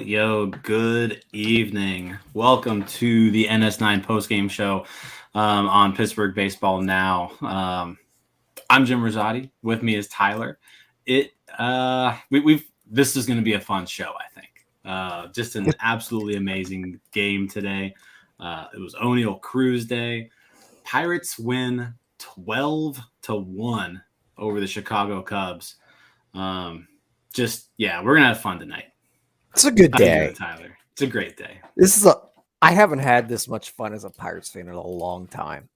Yo, good evening. Welcome to the NS9 Postgame Show on Pittsburgh Baseball Now. I'm Jim Rosati. With me is Tyler. This is going to be a fun show, I think. Just an absolutely amazing game today. It was O'Neill Cruz Day. Pirates win 12-1 over the Chicago Cubs. We're gonna have fun tonight. It's a good day, Tyler. It's a great day. I haven't had this much fun as a Pirates fan in a long time.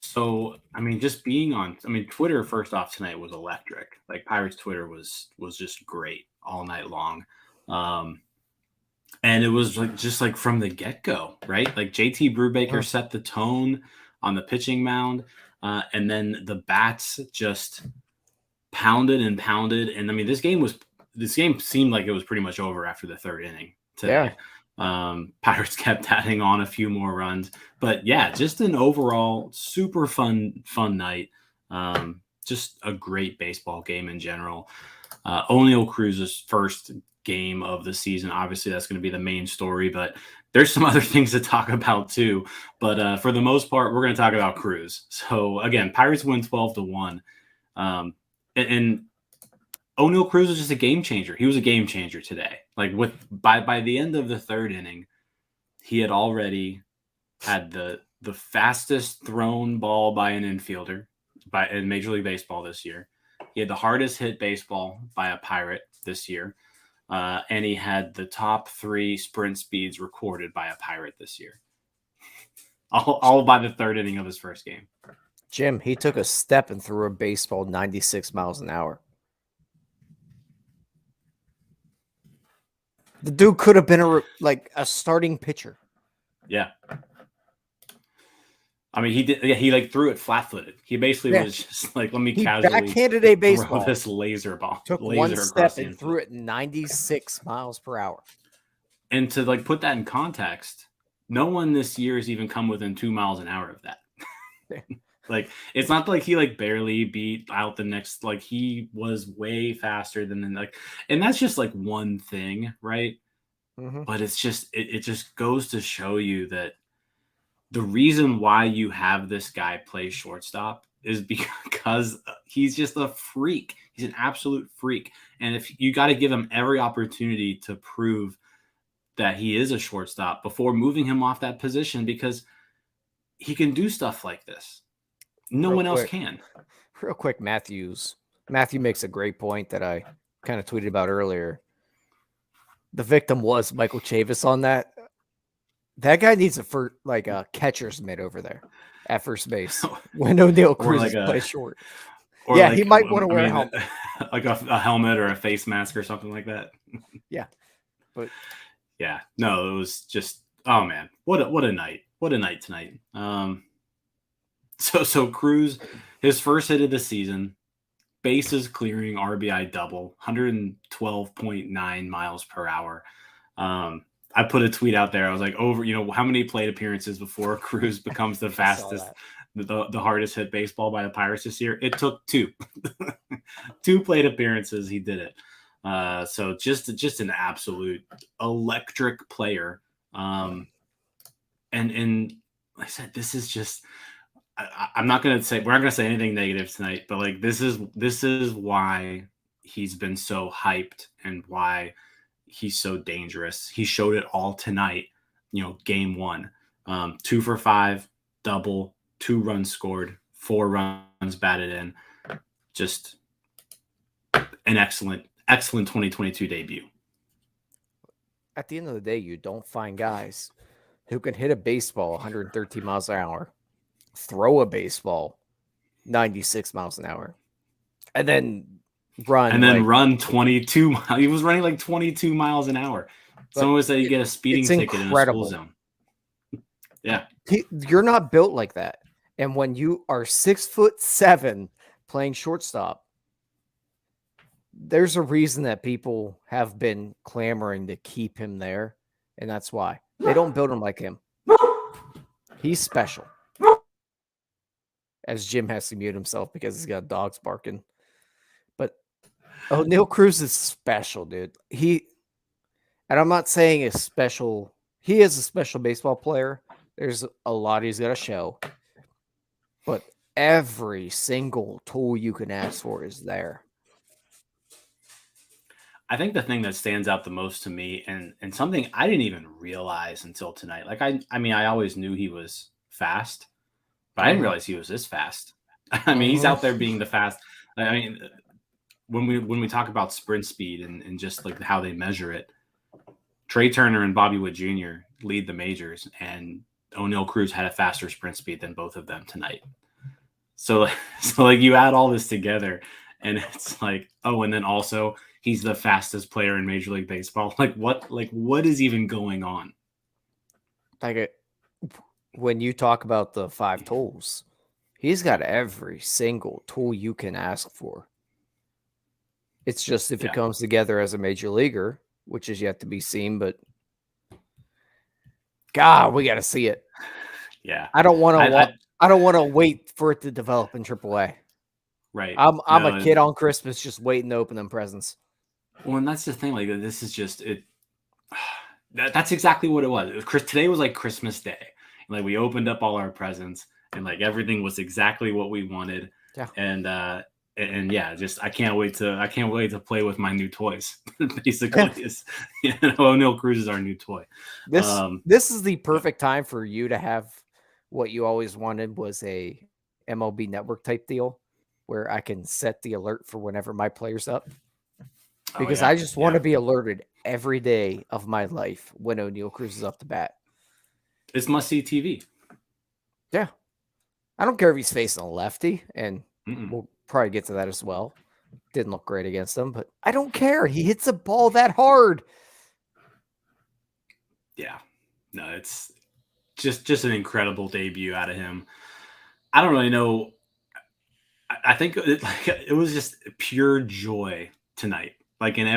So, just being on, Twitter first off tonight was electric. Like Pirates Twitter was just great all night long. And it was like from the get-go, right? Like JT Brubaker set the tone on the pitching mound, and then the bats just pounded and pounded. And this game seemed like it was pretty much over after the third inning today. Yeah. Pirates kept adding on a few more runs, but yeah, just an overall super fun night. Just a great baseball game in general. O'Neill Cruz's first game of the season. Obviously that's going to be the main story, but there's some other things to talk about too. But for the most part, we're going to talk about Cruz. So again, Pirates win 12-1. And O'Neill Cruz was just a game changer. He was a game changer today. Like by the end of the third inning, he had already had the fastest thrown ball by an infielder in Major League Baseball this year. He had the hardest hit baseball by a Pirate this year. And he had the top 3 sprint speeds recorded by a Pirate this year. all by the third inning of his first game. Jim, he took a step and threw a baseball 96 miles an hour. The dude could have been a starting pitcher. Yeah. He did. Yeah, he threw it flat-footed. He basically was just let me casually backhanded a baseball. Throw this laser ball. Took one step and threw it 96 miles per hour. And to put that in context, no one this year has even come within 2 miles an hour of that. It's not like he barely beat out the next, he was way faster than and that's just one thing, right? Mm-hmm. But it's just, it just goes to show you that the reason why you have this guy play shortstop is because he's just a freak. He's an absolute freak. And if you got to give him every opportunity to prove that he is a shortstop before moving him off that position, because he can do stuff like this. No one else can. Real quick, Matthew makes a great point that I kind of tweeted about earlier. The victim was Michael Chavis on that. That guy needs a catcher's mitt over there at first base when O'Neill Cruz plays short. Yeah, he might want to wear a helmet. a helmet or a face mask or something like that. Yeah. But yeah, no, it was just, oh man, what a night. What a night tonight. So Cruz, his first hit of the season, bases clearing RBI double, 112.9 miles per hour. I put a tweet out there. I was like, how many plate appearances before Cruz becomes the fastest, the hardest hit baseball by the Pirates this year? It took 2. 2 plate appearances. He did it. So just an absolute electric player. And like I said, this is just, I'm not going to say, we're not going to say anything negative tonight, but this is why he's been so hyped and why he's so dangerous. He showed it all tonight, game 1, 2 for 5, double, 2 runs scored, 4 runs batted in. Just an excellent 2022 debut. At the end of the day, you don't find guys who can hit a baseball 113 miles an hour, throw a baseball 96 miles an hour and then run. And then like, run 22 miles. He was running like 22 miles an hour. Someone would say you get a speeding it's ticket in a school incredible. zone. Yeah. You're not built like that. And when you are 6'7" playing shortstop, there's a reason that people have been clamoring to keep him there. And that's why they don't build him like him. He's special. As Jim has to mute himself because he's got dogs barking. But O'Neal Cruz is special, dude. And I'm not saying he is a special baseball player. There's a lot he's got to show. But every single tool you can ask for is there. I think the thing that stands out the most to me and something I didn't even realize until tonight. Like I always knew he was fast, but I didn't realize he was this fast. I mean, he's out there being the fast. I mean, when we talk about sprint speed and just like how they measure it, Trey Turner and Bobby Witt Jr. lead the majors, and O'Neal Cruz had a faster sprint speed than both of them tonight. So like you add all this together, and it's like, oh, and then also he's the fastest player in Major League Baseball. Like what is even going on? When you talk about the 5 tools, he's got every single tool you can ask for. It's just if it comes together as a major leaguer, which is yet to be seen, but God, we got to see it. Yeah. I don't want to wait for it to develop in AAA. Right. I'm a kid on Christmas just waiting to open them presents. Well, and that's the thing. Like, this is just it. That's exactly what it was. Today was like Christmas Day. Like, we opened up all our presents, and like everything was exactly what we wanted. Yeah. And yeah, just I can't wait to play with my new toys. Basically, O'Neal Cruz is our new toy. This is the perfect time for you to have what you always wanted, was a MLB Network type deal where I can set the alert for whenever my player's up. Because I just want to be alerted every day of my life when O'Neal Cruz is up to bat. It's must-see TV. Yeah. I don't care if he's facing a lefty, and we'll probably get to that as well. Didn't look great against him, but I don't care. He hits a ball that hard. Yeah. No, it's just an incredible debut out of him. I don't really know. I think it was just pure joy tonight. Like in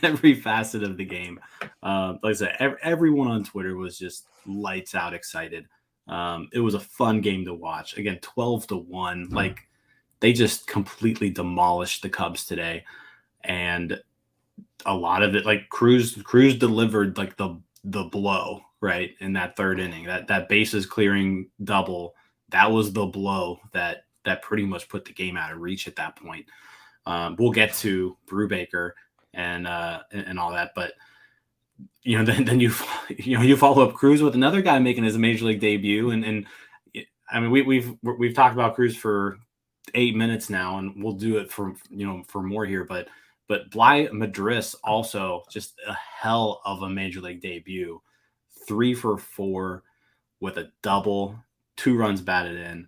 every facet of the game. Like I said, everyone on Twitter was just lights out excited. It was a fun game to watch. Again, 12-1. Like, they just completely demolished the Cubs today. And a lot of it, like Cruz delivered like the blow, right, in that third inning. That bases clearing double, that was the blow that pretty much put the game out of reach at that point. We'll get to Brubaker and all that, but then you follow up Cruz with another guy making his major league debut, and I mean we've talked about Cruz for 8 minutes now, and we'll do it for more here, but Bly Madris also just a hell of a major league debut, 3 for 4 with a double, 2 runs batted in,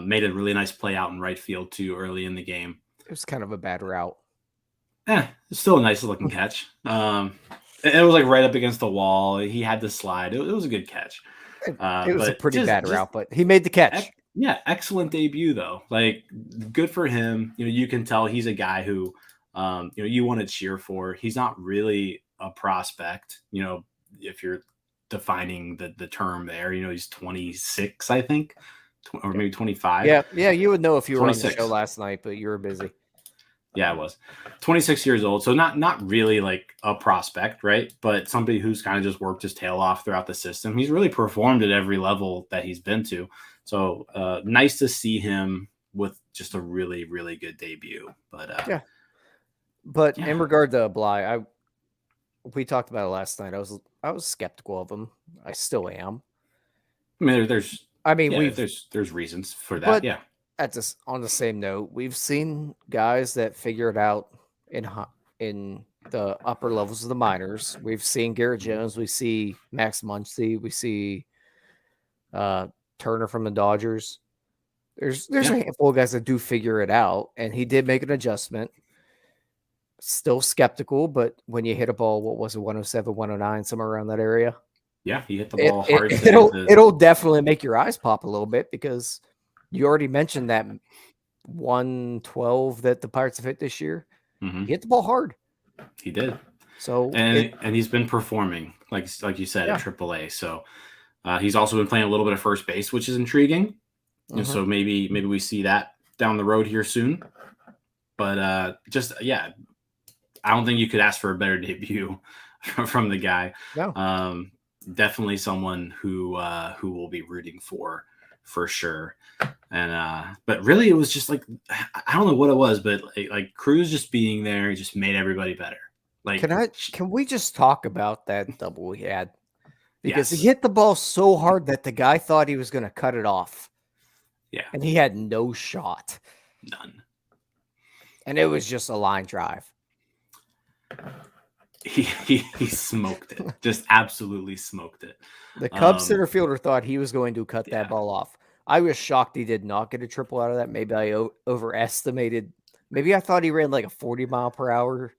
made a really nice play out in right field too early in the game. It was kind of a bad route. It's still a nice looking catch. It was like right up against the wall. He had to slide. It was a good catch. It was a pretty bad route, but he made the catch. Excellent debut though. Like, good for him. You can tell he's a guy who, you want to cheer for. He's not really a prospect. If you're defining the term there, he's 26, I think, or maybe 25. Yeah. You would know if you were 26. on the show last night, but you were busy. Yeah, I was 26 years old. So not really like a prospect, right? But somebody who's kind of just worked his tail off throughout the system. He's really performed at every level that he's been to. So nice to see him with just a really, really good debut. But But in regard to Bly, we talked about it last night. I was skeptical of him. I still am. I mean, there's reasons for that. But yeah. On the same note, we've seen guys that figure it out in the upper levels of the minors. We've seen Garrett Jones. We see Max Muncy. We see Turner from the Dodgers. There's a handful of guys that do figure it out, and he did make an adjustment. Still skeptical, but when you hit a ball, what was it, 107, 109, somewhere around that area? Yeah, he hit the ball hard. It'll definitely make your eyes pop a little bit because you already mentioned that 112 that the Pirates have hit this year. Mm-hmm. He hit the ball hard. He did. So and he's been performing like you said at AAA. So he's also been playing a little bit of first base, which is intriguing. And so maybe we see that down the road here soon. But I don't think you could ask for a better debut from the guy. No. Definitely someone who will be rooting for sure. And but really it was just like, I don't know what it was, but like Cruz just being there just made everybody better. Like, can we just talk about that double he had? Because he hit the ball so hard that the guy thought he was going to cut it off. Yeah. And he had no shot. None. And it was just a line drive. He smoked it. Just absolutely smoked it. The Cubs center fielder thought he was going to cut that ball off. I was shocked he did not get a triple out of that. Maybe I overestimated. Maybe I thought he ran like a 40 mile per hour.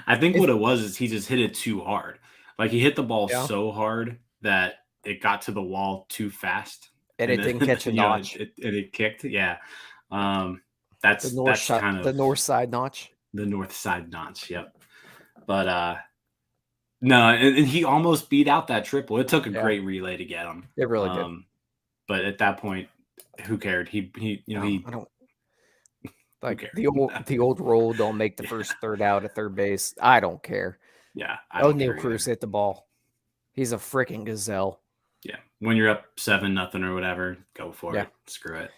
I think what it was is he just hit it too hard. Like he hit the ball so hard that it got to the wall too fast. And it didn't catch a notch. It kicked. Yeah. That's the north side, kind of the north side notch. The north side notch. Yep. But no, and he almost beat out that triple. It took a great relay to get him. It really did. But at that point, who cared? He I don't like the old rule. Don't make the first third out at third base. I don't care. Yeah. O'Neal Cruz hit the ball. He's a freaking gazelle. Yeah. When you're up 7-0 or whatever, go for it. Screw it.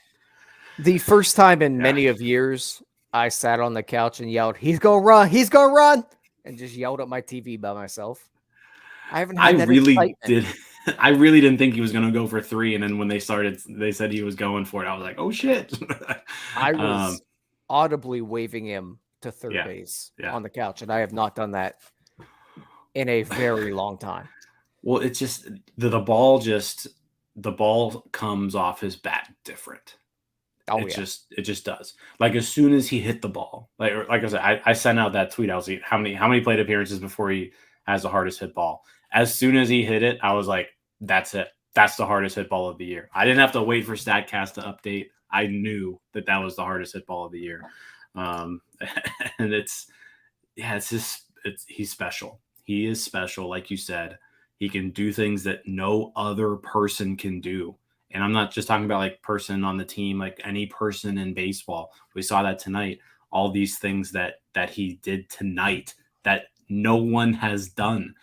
The first time in many of years, I sat on the couch and yelled, "He's gonna run! He's gonna run!" and just yelled at my TV by myself. I haven't had that excitement. I really didn't think he was going to go for 3. And then when they said he was going for it. I was like, oh shit. I was audibly waving him to third base on the couch. And I have not done that in a very long time. Well, it's just the ball comes off his bat different. It just does. Like as soon as he hit the ball, like I said, I sent out that tweet. I was like, how many plate appearances before he has the hardest hit ball? As soon as he hit it, I was like, that's it. That's the hardest hit ball of the year. I didn't have to wait for StatCast to update. I knew that was the hardest hit ball of the year. And he's special. He is special. Like you said, he can do things that no other person can do. And I'm not just talking about like person on the team, like any person in baseball. We saw that tonight. All these things that he did tonight that no one has done.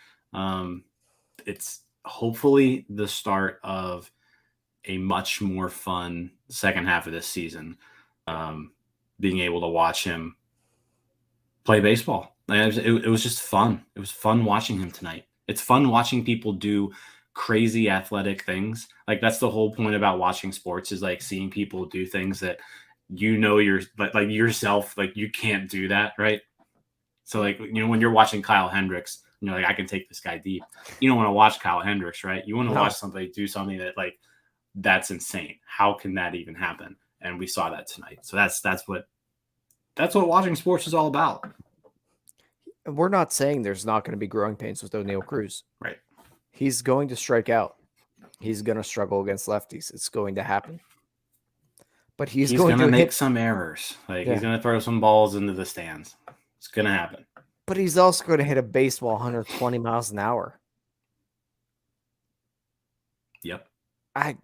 It's hopefully the start of a much more fun second half of this season. Being able to watch him play baseball. It was just fun. It was fun watching him tonight. It's fun watching people do crazy athletic things. Like that's the whole point about watching sports is like seeing people do things that you're like yourself, like you can't do that, right? So like, when you're watching Kyle Hendricks, like I can take this guy deep. You don't want to watch Kyle Hendricks, right? You want to watch somebody do something that like that's insane. How can that even happen? And we saw that tonight. So that's what watching sports is all about. We're not saying there's not going to be growing pains with O'Neal Cruz. Right. He's going to strike out. He's going to struggle against lefties. It's going to happen. But he's going to make some errors. Like he's going to throw some balls into the stands. It's going to happen. But he's also going to hit a baseball 120 miles an hour. Yep. I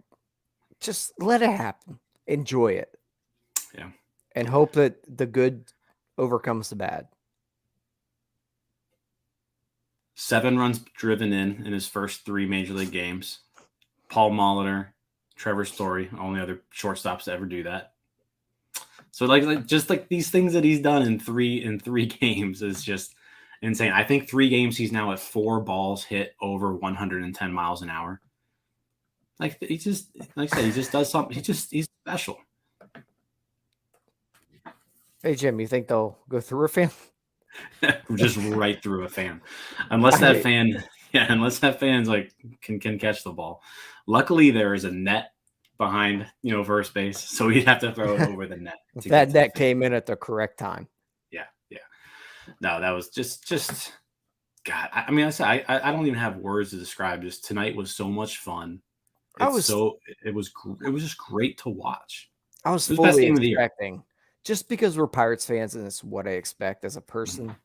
just let it happen. Enjoy it. Yeah. And hope that the good overcomes the bad. 7 runs driven in his first 3 major league games. Paul Molitor, Trevor Story, only other shortstops to ever do that. So like just like these things that he's done in three games is just insane. I think 3 games he's now at 4 balls hit over 110 miles an hour. Like he just, like I said, he just does something. He's special. Hey Jim, you think they'll go through a fan? Just right through a fan, unless that fan Yeah, unless that fan's like can catch the ball. Luckily, there is a net behind first base, so we'd have to throw it over the net. If To that get to the net fan. came in at the correct time. Yeah. No, that was just God. I mean, I said I don't even have words to describe. Just tonight was so much fun. I was It was just great to watch. I was It was the best fully game of the year. expecting, just because we're Pirates fans and it's what I expect as a person.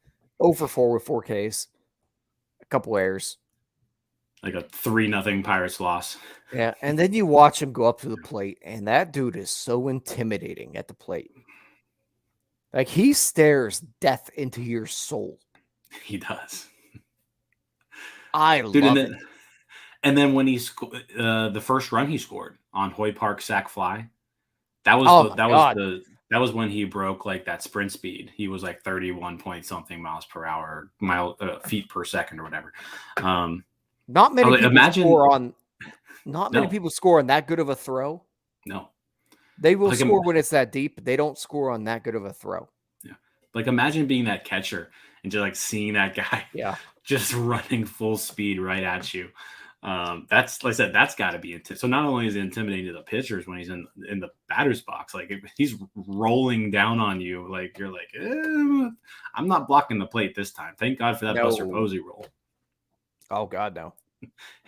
0-for-4 with 4Ks, a couple errors. Like a 3-0 Pirates loss. Yeah, and then you watch him go up to the plate, and that dude is so intimidating at the plate. Like, he stares death into your soul. He does. I Dude, love it. And then when he the first run he scored on Hoy Park sac fly, that was that was when he broke like that sprint speed. He was like 31 point something miles per hour, feet per second or whatever. Not many people imagine score on. Not many people score on that good of a throw. No, they will score when it's that deep. They don't score on that good of a throw. Yeah, like imagine being that catcher and just like seeing that guy, just running full speed right at you. That's like I said, that's got to be so. Not only is it intimidating to the pitchers when he's in the batter's box, like if he's rolling down on you, like you're like, I'm not blocking the plate this time. Thank God for that Buster Posey roll. Oh God, no.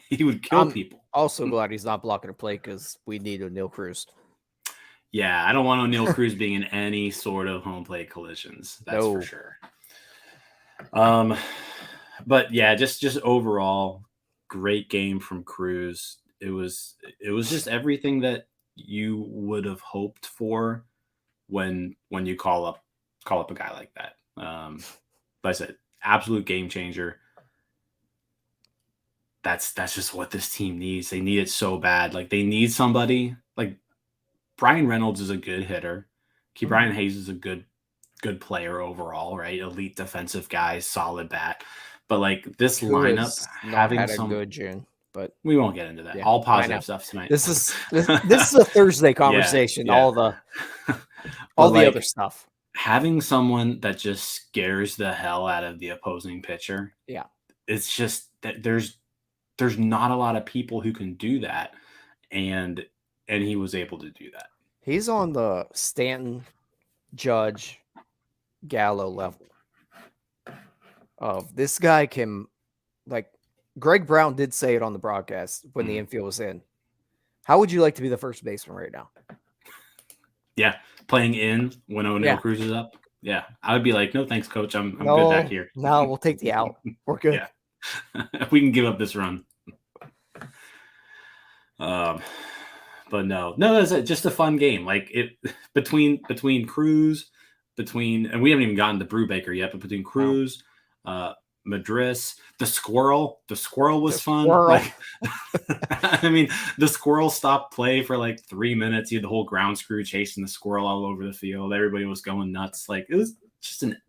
He would kill people. Also glad he's not blocking a plate because we need O'Neal Cruz. Yeah, I don't want O'Neal Cruz being in any sort of home plate collisions. That's for sure. But yeah, just overall, great game from Cruz. It was just everything that you would have hoped for when you call up a guy like that. Like I said, absolute game changer. That's just what this team needs. They need it so bad. Like they need somebody like Brian Reynolds is a good hitter. Brian Hayes is a good player overall, right? Elite defensive guy, solid bat. But like this lineup having some good June, but we won't get into that. Yeah, all positive stuff tonight. This is a Thursday conversation. Yeah. All the other stuff. Having someone that just scares the hell out of the opposing pitcher. Yeah. It's just that there's not a lot of people who can do that. And he was able to do that. He's on the Stanton, Judge, Gallo level. Of this guy can, like Greg Brown did say it on the broadcast when the infield was in. How would you like to be the first baseman right now? Yeah, playing in when O'Neal Cruz is up. Yeah, I would be like, no, thanks, coach. I'm good back here. No, we'll take the out. We're good. Yeah, we can give up this run. But no, it's just a fun game. Like it between Cruz, and we haven't even gotten to Brubaker yet, but between Cruz, Madris, the squirrel was fun. Like, I mean, the squirrel stopped play for like 3 minutes. You had the whole ground screw chasing the squirrel all over the field. Everybody was going nuts. Like it was just an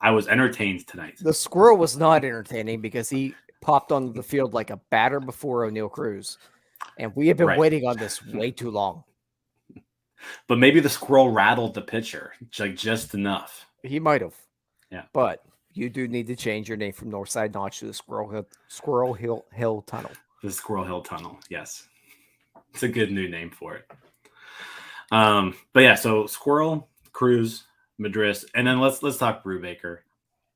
I was entertained tonight. The squirrel was not entertaining because he popped onto the field like a batter before O'Neal Cruz. And we have been waiting on this way too long. But maybe the squirrel rattled the pitcher, like just enough. He might have. Yeah. But you do need to change your name from Northside Notch to the Squirrel Hill Tunnel. The Squirrel Hill Tunnel, yes. It's a good new name for it. But yeah, so Squirrel, Cruz, Madris, and then let's talk Brubaker.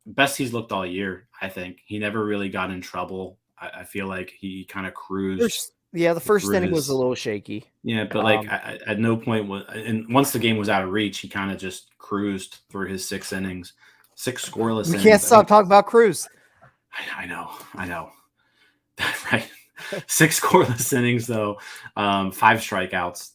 Best he's looked all year, I think. He never really got in trouble. I feel like he kind of cruised. The first inning was a little shaky. Yeah, but like at no point and once the game was out of reach, he kind of just cruised through his 6 innings, 6 scoreless innings. We can't stop talking about Cruz. I know. Right. 6 scoreless innings though, 5 strikeouts.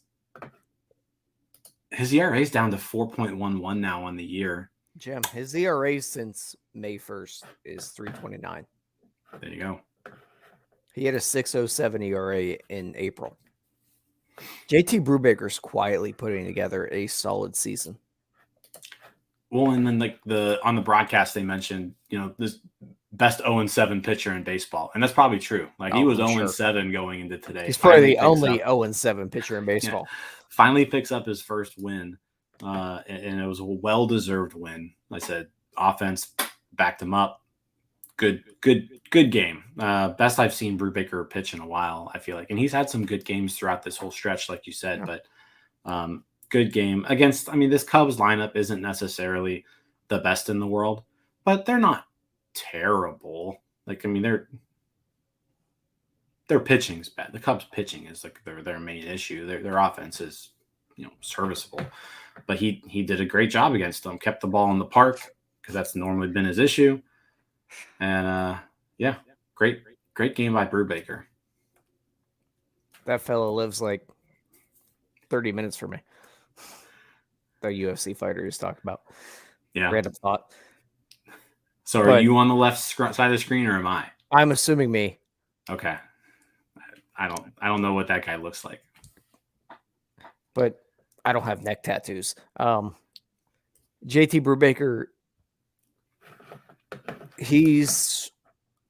His ERA is down to 4.11 now on the year. Jim, his ERA since May 1st is 3.29. There you go. He had a 6.07 ERA in April. JT Brubaker's quietly putting together a solid season. Well, and then like on the broadcast they mentioned, this best 0-7 pitcher in baseball, and that's probably true. Like he was 0-7 going into today. He's probably the only 0-7 pitcher in baseball. Yeah. Finally picks up his first win, and it was a well-deserved win. Like I said, offense backed him up. good game. Best I've seen Brubaker pitch in a while, I feel like. And he's had some good games throughout this whole stretch, like you said, but good game against, I mean, this Cubs lineup isn't necessarily the best in the world, but they're not terrible. Like, I mean, their pitching's bad. The Cubs pitching is like their main issue. Their offense is, serviceable, but he did a great job against them, kept the ball in the park because that's normally been his issue. And great game by Brubaker. That fellow lives like 30 minutes from me. The UFC fighter he's talking about. Yeah. Random thought. So are you on the left side of the screen or am I? I'm assuming me. Okay. I don't know what that guy looks like. But I don't have neck tattoos. JT Brubaker, he's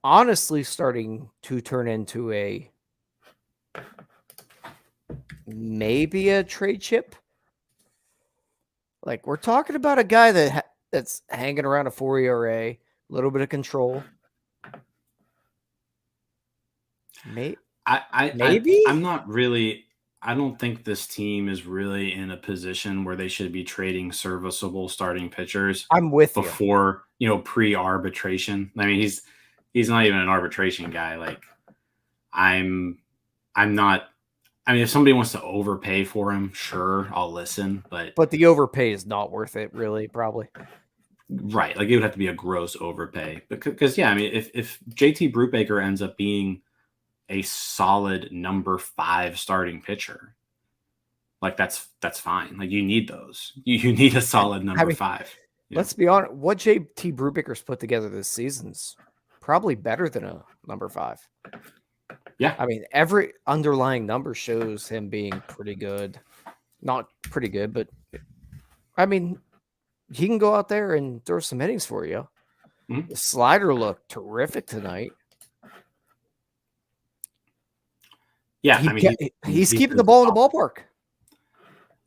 honestly starting to turn into maybe a trade chip. Like, we're talking about a guy that's hanging around a 4 ERA, a little bit of control. Maybe I'm not really. I don't think this team is really in a position where they should be trading serviceable starting pitchers. I'm with before pre-arbitration. I mean, he's not even an arbitration guy. Like, I'm not. I mean, if somebody wants to overpay for him, sure, I'll listen. But the overpay is not worth it, really, probably. Right. Like, it would have to be a gross overpay. Because, I mean, if JT Brubaker ends up being a solid number 5 starting pitcher, like, that's fine. Like, you need those. You need a solid number 5. Let's be honest. What JT Brubaker's put together this season's probably better than a number 5. Yeah. I mean, every underlying number shows him being pretty good. Not pretty good, but I mean, he can go out there and throw some innings for you. Mm-hmm. The slider looked terrific tonight. Yeah, he's keeping the ball in the ballpark.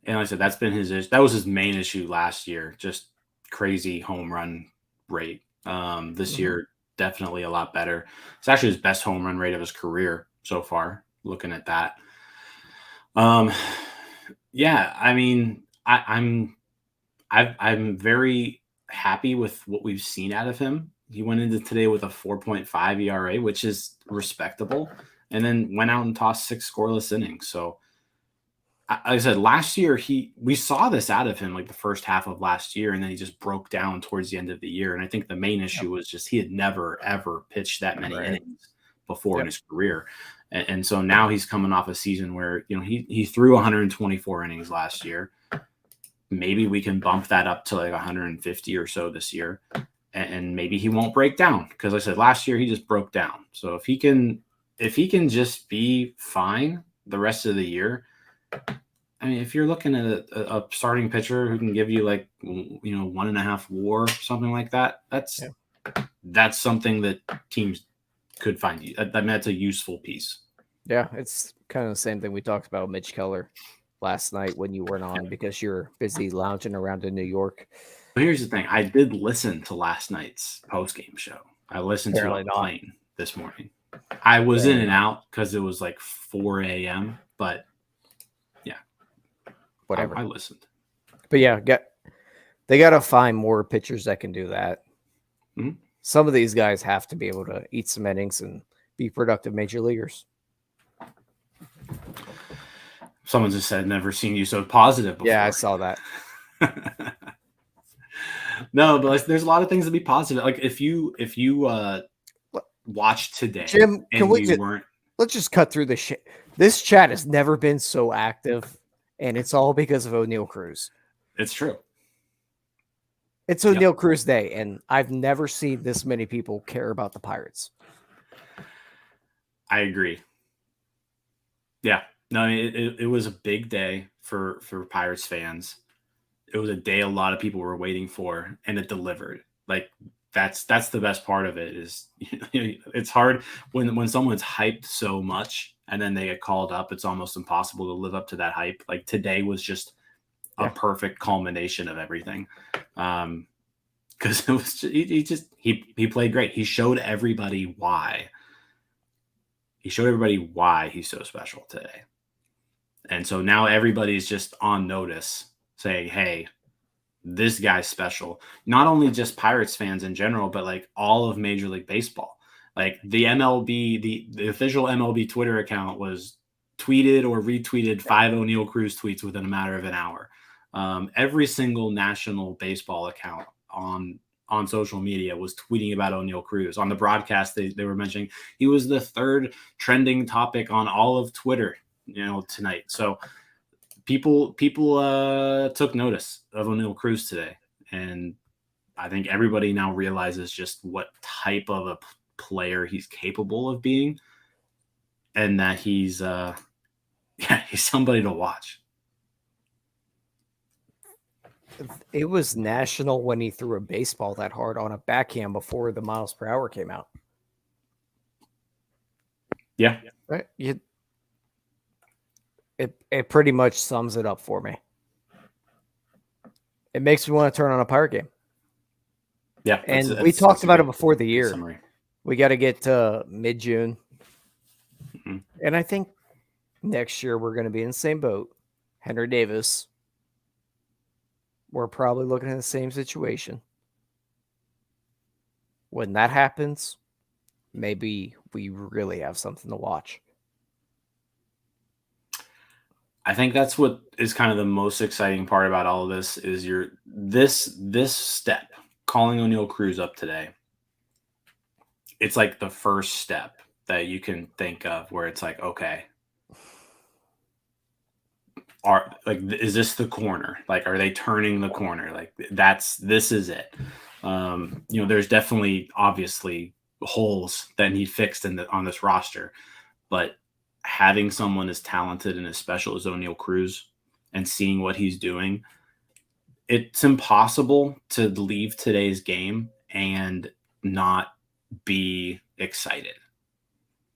And like I said, that's been that was his main issue last year. Just crazy home run rate. This year, definitely a lot better. It's actually his best home run rate of his career so far. Looking at that. Yeah, I mean, I'm very happy with what we've seen out of him. He went into today with a 4.5 ERA, which is respectable, and then went out and tossed 6 scoreless innings. So, like I said, last year we saw this out of him like the first half of last year, and then he just broke down towards the end of the year. And I think the main issue was just he had never ever pitched that many innings before in his career, and so now he's coming off a season where he threw 124 innings last year. Maybe we can bump that up to like 150 or so this year, and maybe he won't break down, because like I said, last year he just broke down. So if he can just be fine the rest of the year. I mean, if you're looking at a starting pitcher who can give you like 1.5 WAR, something like that, that's something that teams could find you. I mean, that's a useful piece. Yeah, it's kind of the same thing we talked about with Mitch Keller last night when you weren't on because you're busy lounging around in New York. But here's the thing: I did listen to last night's postgame show. I listened to it on the plane this morning. I was in and out because it was like 4 a.m. But whatever. I listened. But yeah, they got to find more pitchers that can do that. Mm-hmm. Some of these guys have to be able to eat some innings and be productive major leaguers. Someone just said, "Never seen you so positive before." Yeah, I saw that. No, but there's a lot of things to be positive. Like if you watch today, Jim, and let's just cut through this shit. This chat has never been so active. And it's all because of O'Neal Cruz. It's true. It's O'Neal Cruz Day, and I've never seen this many people care about the Pirates. I agree. Yeah. No, it was a big day for Pirates fans. It was a day a lot of people were waiting for, and it delivered. Like, that's the best part of it is it's hard when someone's hyped so much and then they get called up. It's almost impossible to live up to that hype. Like today was just a perfect culmination of everything. because it was he played great. He showed everybody why. He showed everybody why he's so special today. And so now everybody's just on notice saying, hey, this guy's special. Not only just Pirates fans in general, but like all of Major League Baseball. Like the MLB, the official MLB Twitter account was tweeted or retweeted 5 O'Neal Cruz tweets within a matter of an hour. Every single national baseball account on social media was tweeting about O'Neal Cruz. On the broadcast, they were mentioning he was the 3rd trending topic on all of Twitter, tonight. So people took notice of O'Neal Cruz today, and I think everybody now realizes just what type of a player he's capable of being, and that he's somebody to watch. It was national when he threw a baseball that hard on a backhand before the miles per hour came out. Yeah. Right. It pretty much sums it up for me. It makes me want to turn on a Pirate game. Yeah. And we talked about it before the year. Summary. We got to get to mid-June. Mm-hmm. And I think next year we're going to be in the same boat. Henry Davis. We're probably looking at the same situation. When that happens, maybe we really have something to watch. I think that's what is kind of the most exciting part about all of this is this step, calling O'Neal Cruz up today. It's like the first step that you can think of where it's like, okay, is this the corner? Like, are they turning the corner? Like this is it. There's definitely obviously holes that need fixed on this roster, but having someone as talented and as special as O'Neal Cruz and seeing what he's doing, it's impossible to leave today's game and not be excited.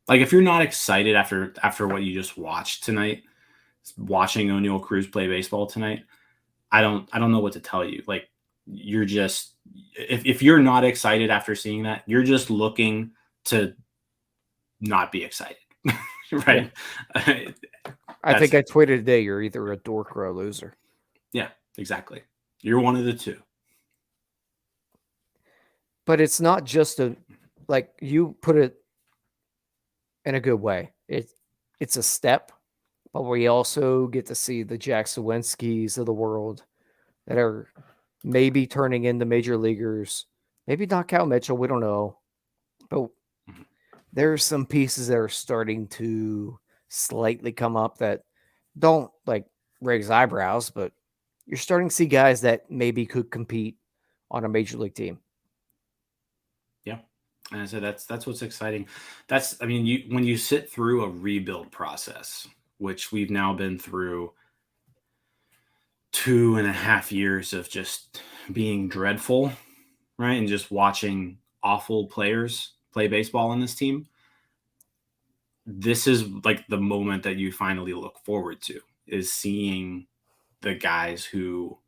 Like if you're not excited after what you just watched tonight, watching O'Neal Cruz play baseball tonight, I don't know what to tell you. Like you're just, if you're not excited after seeing that, you're just looking to not be excited. Right. Yeah. I think I tweeted today, you're either a dork or a loser. Yeah, exactly. You're one of the two. But it's not just like you put it in a good way. It's a step, but we also get to see the Jack Sawinskis of the world that are maybe turning into major leaguers. Maybe not Cal Mitchell, we don't know. But there's some pieces that are starting to slightly come up that don't like raise eyebrows, but you're starting to see guys that maybe could compete on a major league team. Yeah. And I said that's what's exciting. When you sit through a rebuild process, which we've now been through 2.5 years of just being dreadful, right? And just watching awful players play baseball on this team. This is like the moment that you finally look forward to, is seeing the guys who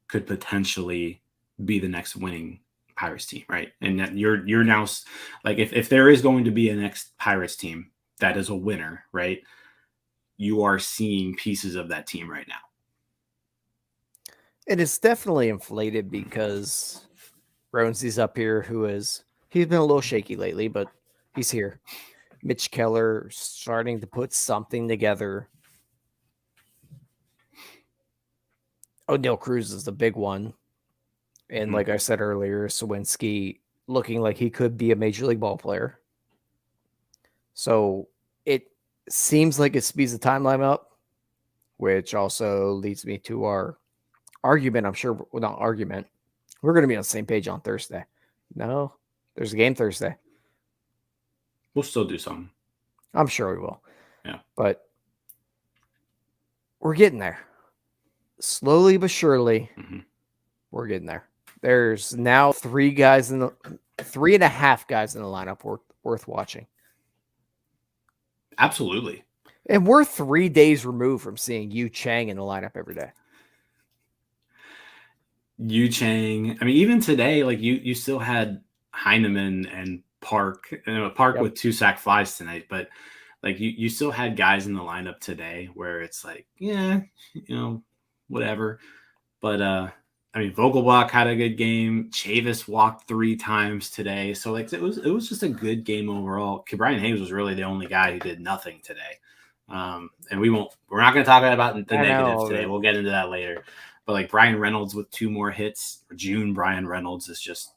could potentially be the next winning Pirates team, right? And that you're now like, if there is going to be a next Pirates team that is a winner, right? You are seeing pieces of that team right now. And it's definitely inflated because Ronesy's up here, he's been a little shaky lately, but he's here. Mitch Keller starting to put something together. O'Neal Cruz is the big one. And like I said earlier, Sawinski looking like he could be a major league ball player. So it seems like it speeds the timeline up, which also leads me to our argument. I'm sure, well, not argument. We're going to be on the same page on Thursday. No, there's a game Thursday. We'll still do something. I'm sure we will. Yeah. But we're getting there. Slowly but surely, we're getting there. There's now 3.5 guys in the lineup worth watching. Absolutely. And we're 3 days removed from seeing Yu Chang in the lineup every day. Yu Chang. I mean, even today, like you still had Heineman and Park. Park Yep. with 2 sack flies tonight, but like you still had guys in the lineup today where it's like, yeah, whatever. But I mean, Vogelbach had a good game. Chavis walked 3 times today, so like it was just a good game overall. Brian Hayes was really the only guy who did nothing today. And we're not going to talk about the negatives today. We'll get into that later. But like Brian Reynolds with 2 more hits, Brian Reynolds is just,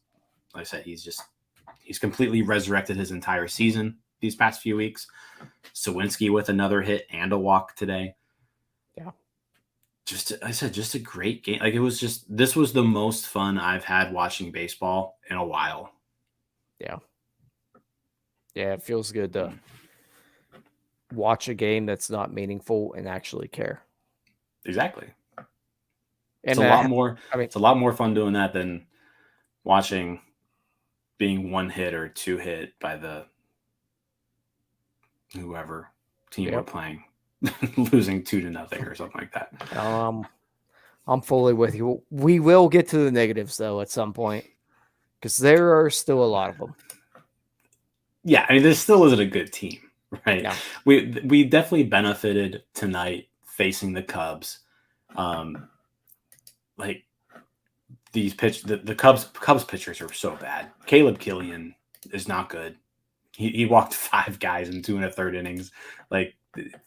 like I said, he's completely resurrected his entire season these past few weeks. Sawinski with another hit and a walk today. Yeah. Just a great game. Like this was the most fun I've had watching baseball in a while. Yeah. Yeah, it feels good to watch a game that's not meaningful and actually care. Exactly. And it's a lot more. I mean, it's a lot more fun doing that than watching being 1 hit or 2 hit by the whoever team we're playing, losing 2-0 or something like that. I'm fully with you. We will get to the negatives though at some point because there are still a lot of them. Yeah, I mean, this still isn't a good team, right? No. We definitely benefited tonight facing the Cubs. Like these the Cubs pitchers are so bad. Caleb Killian is not good. He walked 5 guys in 2 1/3 innings. Like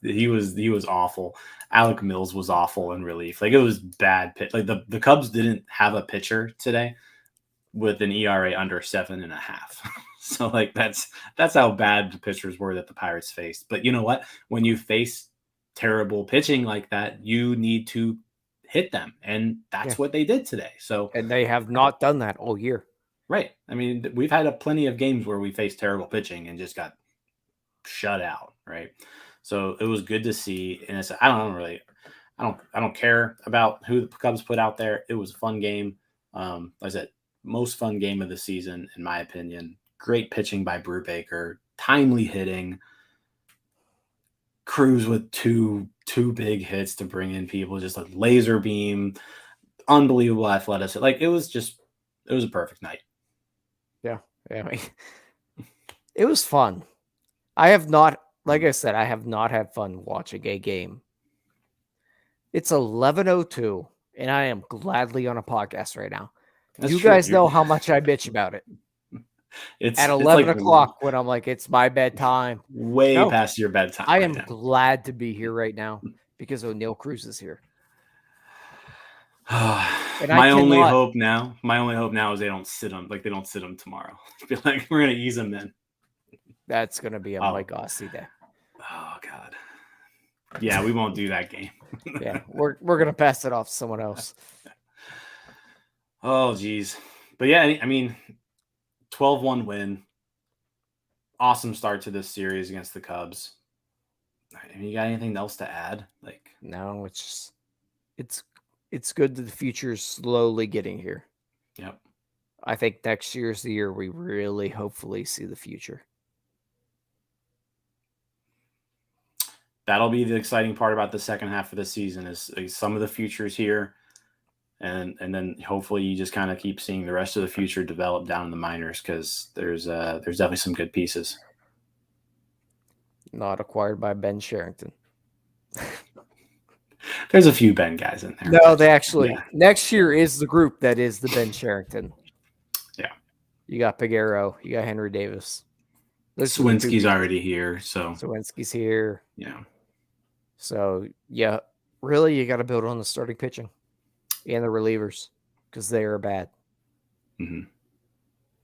he was awful. Alec Mills was awful in relief. Like it was bad pitch. Like the Cubs didn't have a pitcher today with an ERA under 7.5. So like that's how bad the pitchers were that the Pirates faced. But you know what? When you face terrible pitching like that, you need to hit them, and that's what they did today. So and they have not done that all year. Right. I mean, we've had plenty of games where we faced terrible pitching and just got shut out. Right. So it was good to see. And I don't care about who the Cubs put out there. It was a fun game. Like I said, most fun game of the season, in my opinion. Great pitching by Brubaker, timely hitting. Cruz with two big hits to bring in people, just a laser beam, unbelievable athleticism. Like it was a perfect night. Yeah. I mean, it was fun. I have not, like I said, I have not had fun watching a game. It's 11:02, and I am gladly on a podcast right now. That's you true. guys know how much I bitch about it. It's at 11 o'clock when I'm like, it's my bedtime. Way past your bedtime. I am glad to be here right now because O'Neal Cruz is here. My only hope now is they don't sit him tomorrow. Be like, we're gonna ease him in. That's gonna be a Mike Ossie day. Oh God. Yeah, we won't do that game. Yeah, we're gonna pass it off to someone else. Oh geez. But yeah, I mean, 12-1 win. Awesome start to this series against the Cubs. I mean, you got anything else to add? Like, no, it's good that the future is slowly getting here. Yep. I think next year's the year we really hopefully see the future. That'll be the exciting part about the second half of the season is some of the futures here. And then hopefully you just kind of keep seeing the rest of the future develop down in the minors because there's definitely some good pieces. Not acquired by Ben Sherrington. There's a few Ben guys in there. No, they actually next year is the group that is the Ben Sherrington. Yeah. You got Peguero, you got Henry Davis. Sawinski's already here, so Sawinski's here. Yeah. So yeah, really you got to build on the starting pitching and the relievers because they are bad. Mm-hmm.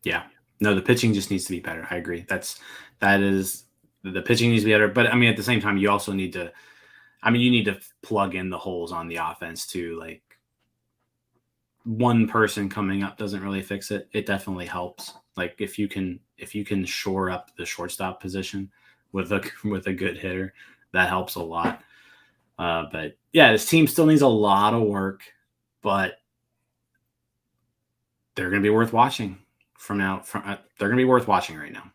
Yeah. No, the pitching just needs to be better. I agree. The pitching needs to be better. But I mean, at the same time, you also need to, you need to plug in the holes on the offense too. Like one person coming up doesn't really fix it. It definitely helps. Like if you can shore up the shortstop position with a good hitter, that helps a lot. But yeah, this team still needs a lot of work, but they're going to be worth watching they're going to be worth watching right now.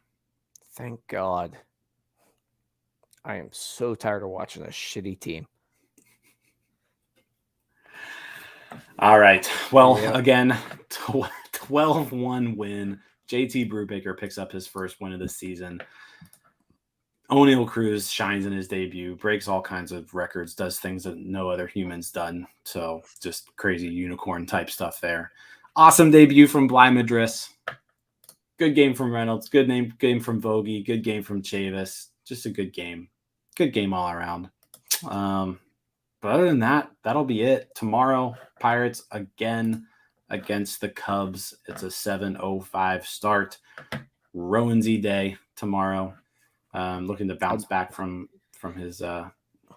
Thank God. I am so tired of watching a shitty team. All right. Well, Yep. again, 12-1 win. JT Brubaker picks up his first win of the season. O'Neal Cruz shines in his debut, breaks all kinds of records, does things that no other human's done. So just crazy unicorn type stuff there. Awesome debut from Bly Madris. Good game from Reynolds. Good game from Vogie. Good game from Chavis. Just a good game. Good game all around. But other than that, that'll be it. Tomorrow, Pirates again against the Cubs. It's a 7:05 start. Rowanzy day tomorrow. Looking to bounce back from his.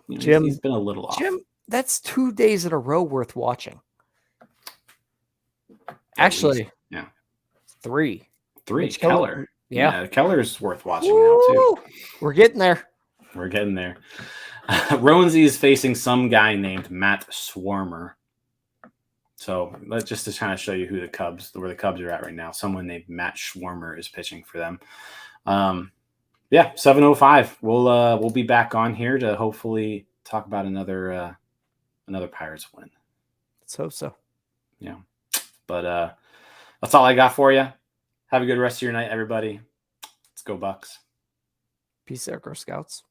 Jim, he's been a little off. Jim, that's 2 days in a row worth watching. Actually, yeah, 3. Mitch Keller. Yeah, Keller's worth watching now too. We're getting there. We're getting there. Rowanzy is facing some guy named Matt Swarmer. So let's just to kind of show you where the Cubs are at right now. Someone named Matt Swarmer is pitching for them. 7:05. We'll be back on here to hopefully talk about another Pirates win. Let's hope so. Yeah. But that's all I got for you. Have a good rest of your night, everybody. Let's go Bucks. Peace out, Girl Scouts.